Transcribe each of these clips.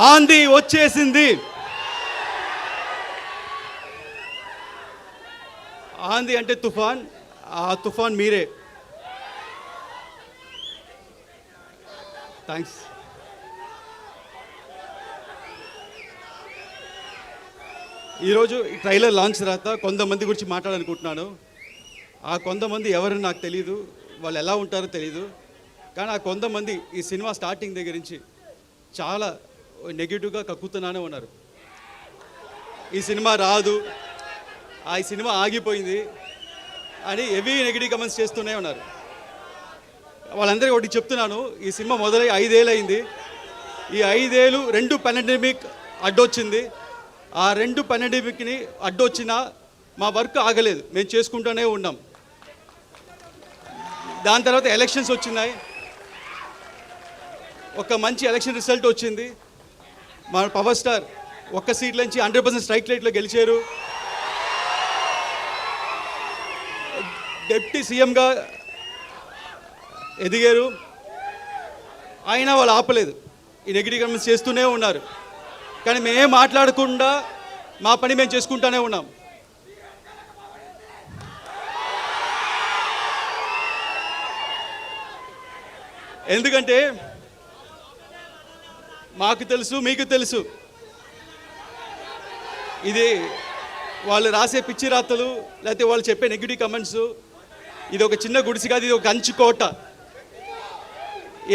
ఆంది వచ్చేసింది. ఆంది అంటే తుఫాన్, ఆ తుఫాన్ మీరే. థ్యాంక్స్. ఈరోజు ట్రైలర్ లాంచ్ తర్వాత కొంతమంది గురించి మాట్లాడాలనుకుంటున్నాను. ఆ కొంతమంది ఎవరు నాకు తెలీదు, వాళ్ళు ఎలా ఉంటారో తెలీదు. కానీ ఆ కొంతమంది ఈ సినిమా స్టార్టింగ్ దగ్గర నుంచి చాలా నెగిటివ్గా కక్కుతున్నానే ఉన్నారు. ఈ సినిమా రాదు, ఈ సినిమా ఆగిపోయింది అని హెవీ నెగిటివ్ కమెంట్స్ చేస్తూనే ఉన్నారు. వాళ్ళందరికీ ఒకటి చెప్తున్నాను, ఈ సినిమా మొదలై 5 ఏళ్ళు అయింది. ఈ 5 ఏళ్ళు 2 పాండమిక్ అడ్డొచ్చింది. ఆ 2 పాండమిక్ని అడ్డొచ్చినా మా వర్క్ ఆగలేదు, మేము చేసుకుంటూనే ఉన్నాం. దాని తర్వాత ఎలక్షన్స్ వచ్చినాయి, ఒక మంచి ఎలక్షన్ రిజల్ట్ వచ్చింది. మా పవర్ స్టార్ ఒక్క సీట్ నుంచి 100% స్ట్రైక్ రేట్లో గెలిచారు. డిప్యూటీ సీఎంగా ఎదిగారు. అయినా వాళ్ళు ఆపలేదు, ఈ నెగిటివ్ కమెంట్స్ చేస్తూనే ఉన్నారు. కానీ మేమేం మాట్లాడకుండా మా పని మేము చేసుకుంటూనే ఉన్నాం. ఎందుకంటే మాకు తెలుసు, మీకు తెలుసు, ఇది వాళ్ళు రాసే పిచ్చి రాతలు లేకపోతే వాళ్ళు చెప్పే నెగిటివ్ కమెంట్స్, ఇది ఒక చిన్న గుడిసి కాదు, ఇది ఒక కంచు కోట.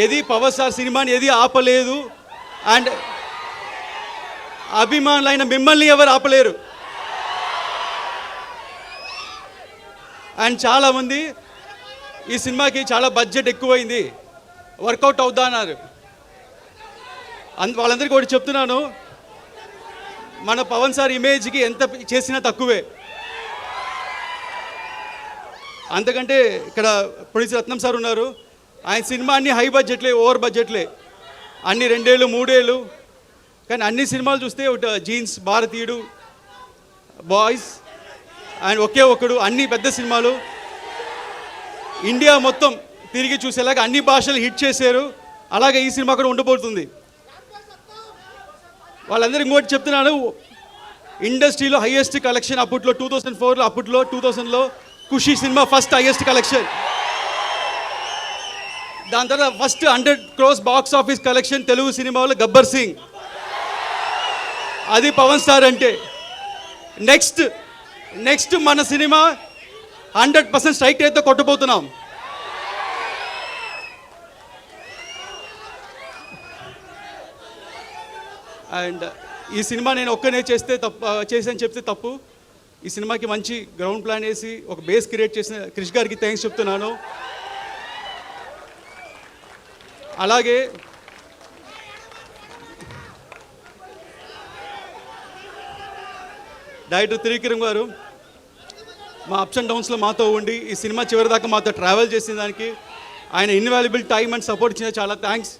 ఏది పవర్ స్టార్ సినిమాని ఏది ఆపలేదు. అండ్ అభిమానులైన మిమ్మల్ని ఎవరు ఆపలేరు. అండ్ చాలామంది ఈ సినిమాకి చాలా బడ్జెట్ ఎక్కువైంది, వర్కౌట్ అవుతా అన్నారు. వాళ్ళందరికీ ఒకటి చెప్తున్నాను, మన పవన్ సార్ ఇమేజ్కి ఎంత చేసినా తక్కువే. అంతకంటే ఇక్కడ ప్రొడ్యూసర్ రత్నం సార్ ఉన్నారు, ఆయన సినిమా అన్ని హై బడ్జెట్లే, ఓవర్ బడ్జెట్లే, అన్ని 2 ఏళ్ళు 3 ఏళ్ళు. కానీ అన్ని సినిమాలు చూస్తే ఒకటి జీన్స్, భారతీయుడు, బాయ్స్ అండ్ ఒకే ఒక్కడు, అన్ని పెద్ద సినిమాలు ఇండియా మొత్తం తిరిగి చూసేలాగా అన్ని భాషలు హిట్ చేశారు. అలాగే ఈ సినిమా కూడా ఉండబోతుంది. వాళ్ళందరూ ఇంకోటి చెప్తున్నాను, ఇండస్ట్రీలో హైయెస్ట్ కలెక్షన్ అప్పట్లో 2004లో, అప్పట్లో 2000లో ఖుషి సినిమా ఫస్ట్ హైయెస్ట్ కలెక్షన్. దాని తర్వాత first 100 crores box office collection Telugu సినిమాలో గబ్బర్ సింగ్. అది పవన్ స్టార్ అంటే. నెక్స్ట్ మన సినిమా 100% స్ట్రైక్ రేట్తో కొట్టబోతున్నాం. అండ్ ఈ సినిమా నేను ఒక్కనే చేసాను చెప్తే తప్పు. ఈ సినిమాకి మంచి గ్రౌండ్ ప్లాన్ వేసి ఒక బేస్ క్రియేట్ చేసిన క్రిష్ గారికి థ్యాంక్స్ చెప్తున్నాను. అలాగే డైరెక్టర్ త్రివిక్రమ్ గారు మా అప్స్ అండ్ డౌన్స్లో మాతో ఉండి ఈ సినిమా చివరి దాకా మాతో ట్రావెల్ చేసిన దానికి ఆయన ఇన్వాల్యుబుల్ టైం అండ్ సపోర్ట్ ఇచ్చిన చాలా థ్యాంక్స్.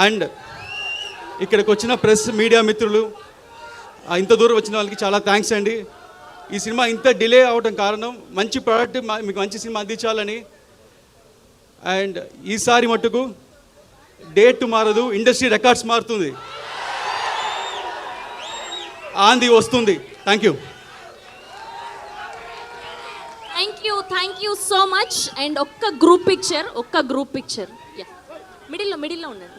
అండ్ ఇక్కడికి వచ్చిన ప్రెస్ మీడియా మిత్రులు, ఇంత దూరం వచ్చిన వాళ్ళకి చాలా థ్యాంక్స్ అండి. ఈ సినిమా ఇంత డిలే అవడం కారణం మంచి ప్రోడక్ట్ మీకు మంచి సినిమా అందించాలని. అండ్ ఈసారి మట్టుకు డేట్ మారదు, ఇండస్ట్రీ రికార్డ్స్ మారుతుంది, ఆంది వస్తుంది. Thank you so much. And ఒక్క గ్రూప్ పిక్చర్ మిడిల్లో ఉండండి.